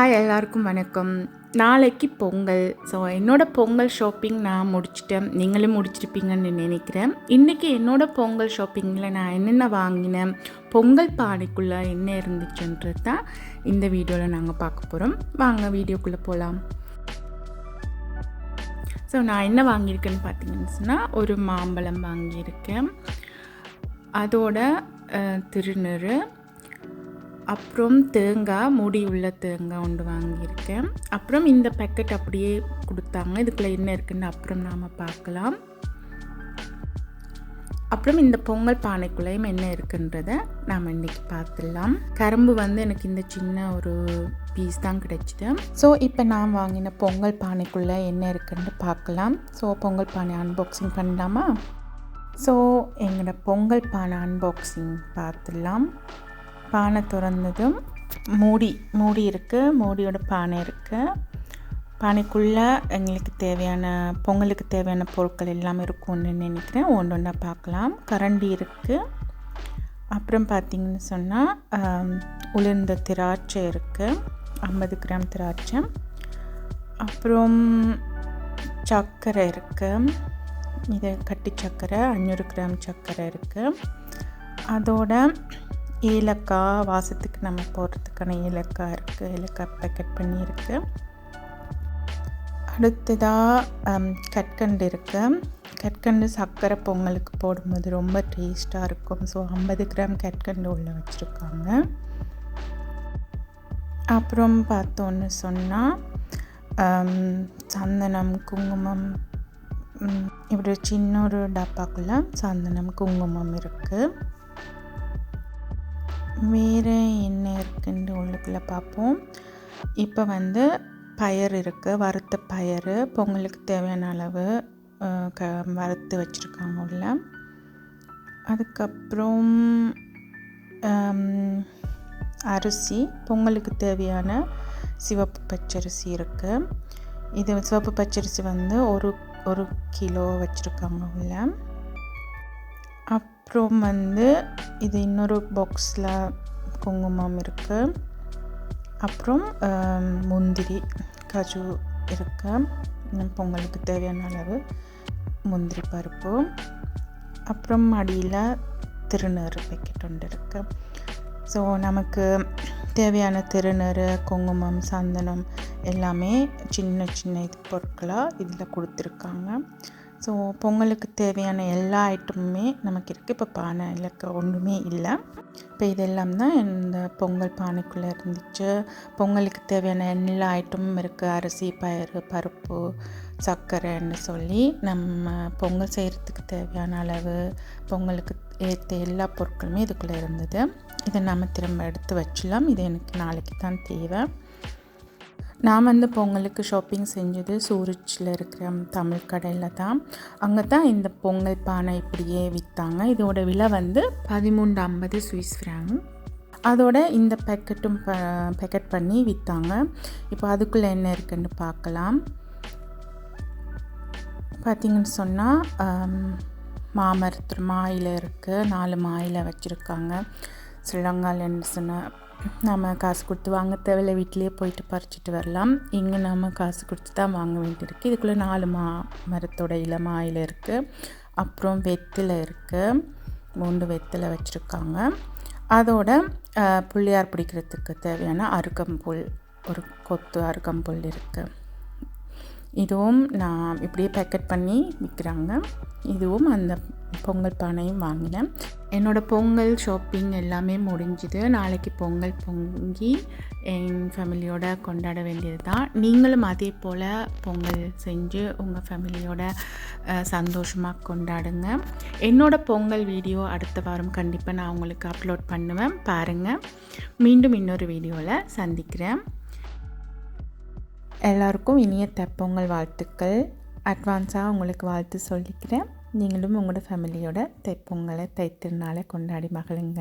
Hi எல்லாருக்கும் வணக்கம். நாளைக்கு பொங்கல். ஸோ என்னோடய பொங்கல் ஷாப்பிங் நான் முடிச்சிட்டேன். நீங்களும் முடிச்சிருப்பீங்கன்னு நினைக்கிறேன். இன்றைக்கி என்னோடய பொங்கல் ஷாப்பிங்கில் நான் என்னென்ன வாங்கினேன், பொங்கல் பானைக்குள்ளே என்ன இருந்துச்சுன்றது தான் இந்த வீடியோவில் நாங்கள் பார்க்க போகிறோம். வாங்க வீடியோக்குள்ளே போகலாம். ஸோ நான் என்ன வாங்கியிருக்கேன்னு பார்த்தீங்கன்னு சொன்னால், ஒரு மாம்பழம் வாங்கியிருக்கேன், அதோட திருநீறு, அப்புறம் தேங்காய், மூடி உள்ள தேங்காய் ஒன்று வாங்கியிருக்கேன். அப்புறம் இந்த பேக்கெட் அப்படியே கொடுத்தாங்க. இதுக்குள்ளே என்ன இருக்குன்னு அப்புறம் நாம் பார்க்கலாம். அப்புறம் இந்த பொங்கல் பானைக்குள்ளேயும் என்ன இருக்குன்றதை நாம் இன்றைக்கி பார்த்துடலாம். கரும்பு எனக்கு இந்த சின்ன ஒரு பீஸ் தான் கிடைச்சிது. ஸோ இப்போ நான் வாங்கின பொங்கல் பானைக்குள்ளே என்ன இருக்குன்னு பார்க்கலாம். ஸோ பொங்கல் பானை அன்பாக்சிங் பண்ணலாமா? ஸோ எங்களோட பொங்கல் பானை அன்பாக்சிங் பார்த்துடலாம். பானை திறந்ததும் மூடி இருக்குது, மூடியோட பானை இருக்குது. பானைக்குள்ளே எங்களுக்கு தேவையான பொங்கலுக்கு தேவையான பொருட்கள் எல்லாமே இருக்கும்னு நினைக்கிறேன். ஒன்று ஒன்றா பார்க்கலாம். கரண்டி இருக்குது. அப்புறம் பார்த்திங்கன்னு சொன்னால் உளுந்த திராட்சை இருக்குது, 50 கிராம் திராட்சை. அப்புறம் சர்க்கரை இருக்குது, இது கட்டி சர்க்கரை 500 கிராம் சர்க்கரை இருக்குது. அதோட ஏலக்காய், வாசத்துக்கு நம்ம போடுறதுக்கான ஏலக்காய் இருக்குது, ஏலக்காய் பேக்கெட் பண்ணியிருக்கு. அடுத்ததாக கற்கண்டு இருக்குது. கற்கண்டு சர்க்கரை பொங்கலுக்கு போடும்போது ரொம்ப டேஸ்ட்டாக இருக்கும். ஸோ 50 கிராம் கற்கண்டு உள்ளே வச்சுருக்காங்க. அப்புறம் பார்த்தோன்னு சொன்னால் சந்தனம், குங்குமம், இப்படி சின்ன ஒரு டப்பாக்குள்ளே சந்தனம், குங்குமம் இருக்குது. வேறு என்ன இருக்குன்னு உள்ளுக்குள்ளே பார்ப்போம். இப்போ பயறு இருக்குது, வறுத்த பயறு, பொங்கலுக்கு தேவையான அளவு வறுத்து வச்சுருக்காங்க உள்ள. அதுக்கப்புறம் அரிசி, பொங்கலுக்கு தேவையான சிவப்பு பச்சரிசி இருக்குது. இது சிவப்பு பச்சரிசி ஒரு கிலோ வச்சுருக்காங்க உள்ள. அப்புறம் இது இன்னொரு பாக்ஸில் குங்குமம் இருக்குது. அப்புறம் முந்திரி, கஜு இருக்குது, பொங்கலுக்கு தேவையான அளவு முந்திரி பருப்பு. அப்புறம் அடியில் திருநீறு பேக்கெட் ஒன்று இருக்குது. ஸோ நமக்கு தேவையான திருநீறு, குங்குமம், சந்தனம் எல்லாமே சின்ன சின்ன பொருட்களாக இதில் கொடுத்துருக்காங்க. ஸோ பொங்கலுக்கு தேவையான எல்லா ஐட்டமுமே நமக்கு இருக்குது. இப்போ பானை இலக்க ஒன்றுமே இல்லை. இப்போ இதெல்லாம் தான் இந்த பொங்கல் பானைக்குள்ளே இருந்துச்சு. பொங்கலுக்கு தேவையான எல்லா ஐட்டமும் இருக்குது. அரிசி, பயறு, பருப்பு, சர்க்கரைன்னு சொல்லி நம்ம பொங்கல் செய்கிறதுக்கு தேவையான அளவு, பொங்கலுக்கு ஏற்ற எல்லா பொருட்களுமே இதுக்குள்ளே இருந்தது. இதை நம்ம திரும்ப எடுத்து வச்சிடலாம். இது எனக்கு நாளைக்கு தான் தேவை. நான் பொங்கலுக்கு ஷாப்பிங் செஞ்சது சூரிச்சில் இருக்கிற தமிழ் கடையில் தான். அங்கே தான் இந்த பொங்கல் பானை இப்படியே விற்றாங்க. இதோட விலை 13.50 சுவிஸ் ஃப்ராங்க். அதோட இந்த பேக்கெட் பண்ணி விற்றாங்க. இப்போ அதுக்குள்ளே என்ன இருக்குன்னு பார்க்கலாம். பார்த்திங்கன்னு சொன்னால் மாமரத்தில் இருக்குது, 4 மாயிலை வச்சுருக்காங்க. ஸ்ரீலங்காலன்னு சொன்னால் நம்ம காசு கொடுத்து வாங்க தேவையில்லை, வீட்டிலேயே போயிட்டு பறிச்சிட்டு வரலாம். இங்கே நம்ம காசு கொடுத்து தான் வாங்க வேண்டியிருக்கு. இதுக்குள்ளே 4 மரத்தோட மாயில் இருக்குது. அப்புறம் வெத்திலை இருக்குது, 3 வெத்திலை வச்சுருக்காங்க. அதோட புள்ளியார் பிடிக்கிறதுக்கு தேவையான அருகம்புல், ஒரு கொத்து அருகம்புல் இருக்குது. இதுவும் நான் இப்படியே பேக்கெட் பண்ணி விற்கிறாங்க. இதுவும் அந்த பொங்கல் பானையும் வாங்கினேன். என்னோடய பொங்கல் ஷாப்பிங் எல்லாமே முடிஞ்சுது. நாளைக்கு பொங்கல் பொங்கி என் ஃபேமிலியோட கொண்டாட வேண்டியது தான். நீங்களும் அதே போல் பொங்கல் செஞ்சு உங்கள் ஃபேமிலியோட சந்தோஷமாக கொண்டாடுங்க. என்னோடய பொங்கல் வீடியோ அடுத்த வாரம் கண்டிப்பாக நான் உங்களுக்கு அப்லோட் பண்ணுவேன், பாருங்கள். மீண்டும் இன்னொரு வீடியோவில் சந்திக்கிறேன். எல்லாருக்கும் இனிய தைப்பொங்கல் வாழ்த்துக்கள். அட்வான்ஸாக உங்களுக்கு வாழ்த்து சொல்லிக்கிறேன். நீங்களும் உங்களோட ஃபேமிலியோட தைப்பொங்கலை, தைத்திருநாளை கொண்டாடி மகிழுங்க.